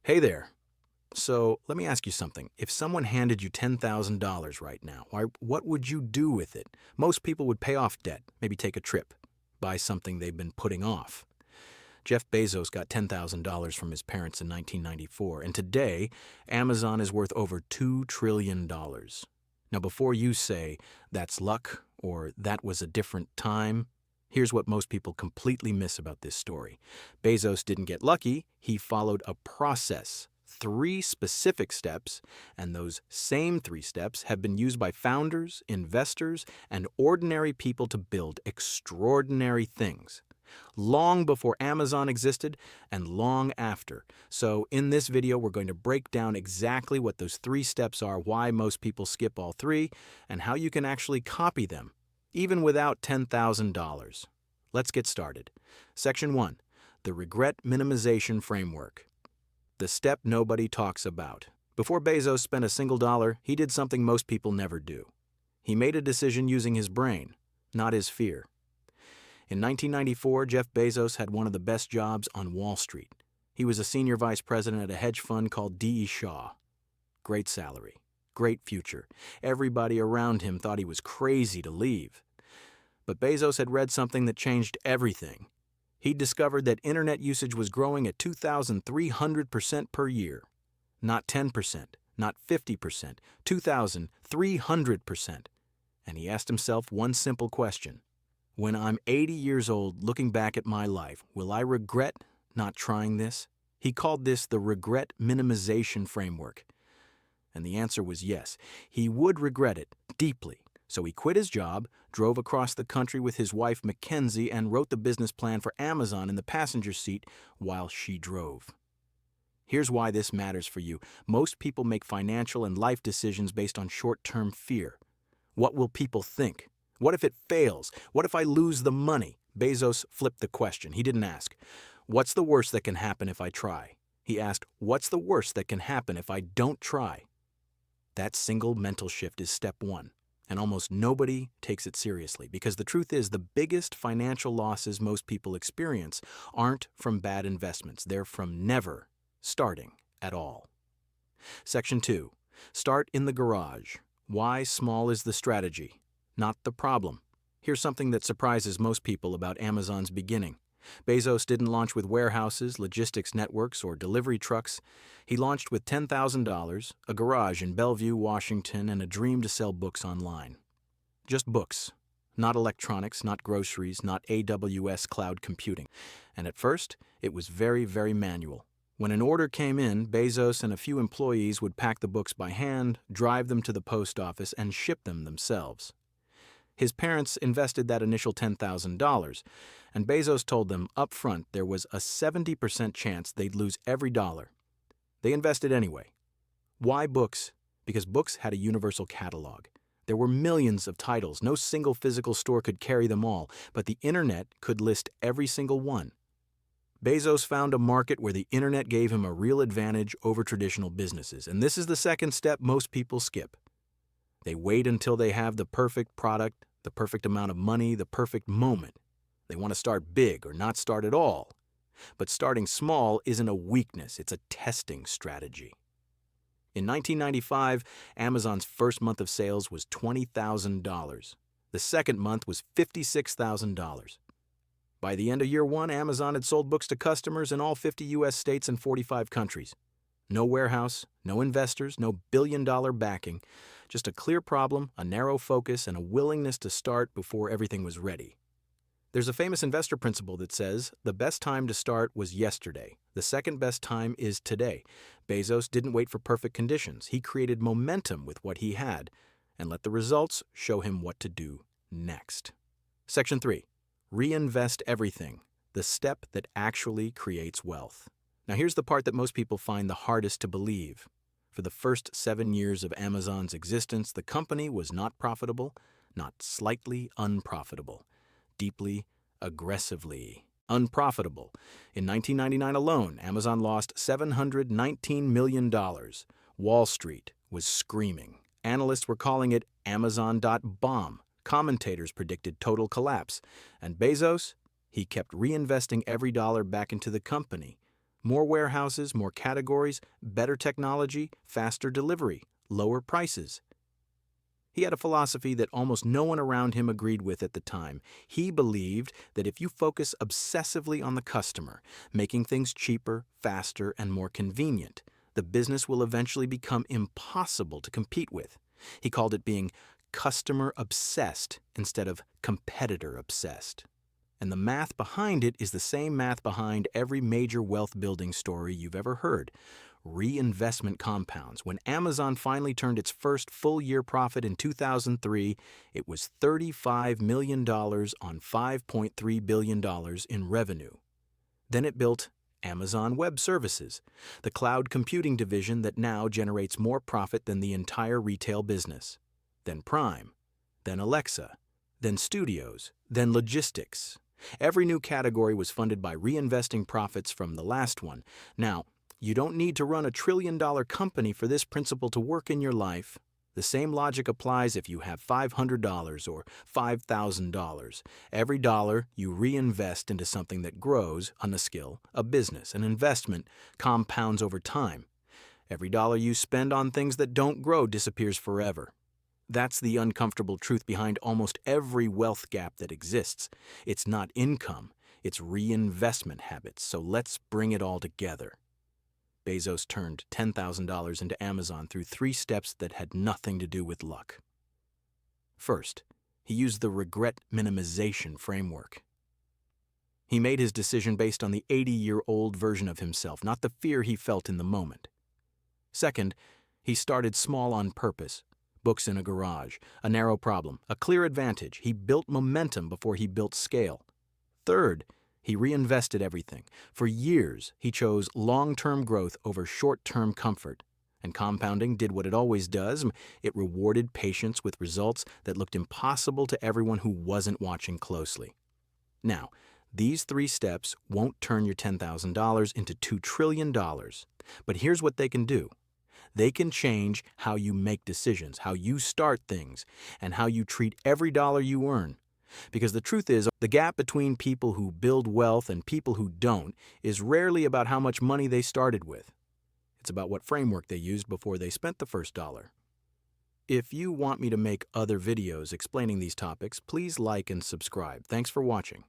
Hey there. So let me ask you something. If someone handed you $10,000 right now, what would you do with it? Most people would pay off debt, maybe take a trip, buy something they've been putting off. Jeff Bezos got $10,000 from his parents in 1994, and today, Amazon is worth over $2 trillion. Now, before you say, that's luck, or that was a different time, here's what most people completely miss about this story. Bezos didn't get lucky, he followed a process. 3 specific steps, and those same 3 steps have been used by founders, investors, and ordinary people to build extraordinary things. Long before Amazon existed and long after. So in this video, we're going to break down exactly what those 3 steps are, why most people skip all 3, and how you can actually copy them, even without $10,000. Let's get started. Section 1. The Regret Minimization Framework. The step nobody talks about. Before Bezos spent a single dollar, he did something most people never do. He made a decision using his brain, not his fear. In 1994, Jeff Bezos had one of the best jobs on Wall Street. He was a senior vice president at a hedge fund called D.E. Shaw. Great salary, great future. Everybody around him thought he was crazy to leave. But Bezos had read something that changed everything. He discovered that internet usage was growing at 2,300% per year. Not 10%, not 50%, 2,300%. And he asked himself one simple question. When I'm 80 years old looking back at my life, will I regret not trying this? He called this the Regret Minimization Framework. And the answer was yes. He would regret it deeply. So he quit his job, drove across the country with his wife Mackenzie, and wrote the business plan for Amazon in the passenger seat while she drove. Here's why this matters for you. Most people make financial and life decisions based on short-term fear. What will people think? What if it fails? What if I lose the money? Bezos flipped the question. He didn't ask, what's the worst that can happen if I try? He asked, what's the worst that can happen if I don't try? That single mental shift is step 1. And almost nobody takes it seriously, because the truth is the biggest financial losses most people experience aren't from bad investments. They're from never starting at all. Section 2. Start in the garage. Why small is the strategy, not the problem. Here's something that surprises most people about Amazon's beginning. Bezos didn't launch with warehouses, logistics networks, or delivery trucks. He launched with $10,000, a garage in Bellevue, Washington, and a dream to sell books online. Just books, not electronics, not groceries, not AWS cloud computing. And at first, it was very, very manual. When an order came in, Bezos and a few employees would pack the books by hand, drive them to the post office, and ship them themselves. His parents invested that initial $10,000, and Bezos told them up front there was a 70% chance they'd lose every dollar. They invested anyway. Why books? Because books had a universal catalog. There were millions of titles. No single physical store could carry them all, but the internet could list every single one. Bezos found a market where the internet gave him a real advantage over traditional businesses, and this is the second step most people skip. They wait until they have the perfect product, the perfect amount of money, the perfect moment. They want to start big or not start at all. But starting small isn't a weakness, it's a testing strategy. In 1995, Amazon's first month of sales was $20,000. The second month was $56,000. By the end of year 1, Amazon had sold books to customers in all 50 U.S. states and 45 countries. No warehouse, no investors, no billion-dollar backing. Just a clear problem, a narrow focus, and a willingness to start before everything was ready. There's a famous investor principle that says, the best time to start was yesterday. The second best time is today. Bezos didn't wait for perfect conditions. He created momentum with what he had, and let the results show him what to do next. Section 3. Reinvest everything. The step that actually creates wealth. Now here's the part that most people find the hardest to believe. For the first 7 years of Amazon's existence, the company was not profitable, not slightly unprofitable, deeply, aggressively unprofitable. In 1999 alone, Amazon lost $719 million. Wall Street was screaming. Analysts were calling it Amazon.bomb. Commentators predicted total collapse. And Bezos, he kept reinvesting every dollar back into the company. More warehouses, more categories, better technology, faster delivery, lower prices. He had a philosophy that almost no one around him agreed with at the time. He believed that if you focus obsessively on the customer, making things cheaper, faster, and more convenient, the business will eventually become impossible to compete with. He called it being customer obsessed instead of competitor obsessed. And the math behind it is the same math behind every major wealth building story you've ever heard. Reinvestment compounds. When Amazon finally turned its first full-year profit in 2003, it was $35 million on $5.3 billion in revenue. Then it built Amazon Web Services, the cloud computing division that now generates more profit than the entire retail business. Then Prime, then Alexa, then Studios, then Logistics. Every new category was funded by reinvesting profits from the last one. Now, you don't need to run a trillion-dollar company for this principle to work in your life. The same logic applies if you have $500 or $5,000. Every dollar you reinvest into something that grows on a skill, a business, an investment, compounds over time. Every dollar you spend on things that don't grow disappears forever. That's the uncomfortable truth behind almost every wealth gap that exists. It's not income, it's reinvestment habits, so let's bring it all together. Bezos turned $10,000 into Amazon through 3 steps that had nothing to do with luck. First, he used the regret minimization framework. He made his decision based on the 80-year-old version of himself, not the fear he felt in the moment. Second, he started small on purpose. Books in a garage, a narrow problem, a clear advantage. He built momentum before he built scale. Third, he reinvested everything. For years, he chose long-term growth over short-term comfort. And compounding did what it always does. It rewarded patience with results that looked impossible to everyone who wasn't watching closely. Now, these 3 steps won't turn your $10,000 into $2 trillion. But here's what they can do. They can change how you make decisions, how you start things, and how you treat every dollar you earn. Because the truth is, the gap between people who build wealth and people who don't is rarely about how much money they started with. It's about what framework they used before they spent the first dollar. If you want me to make other videos explaining these topics, please like and subscribe. Thanks for watching.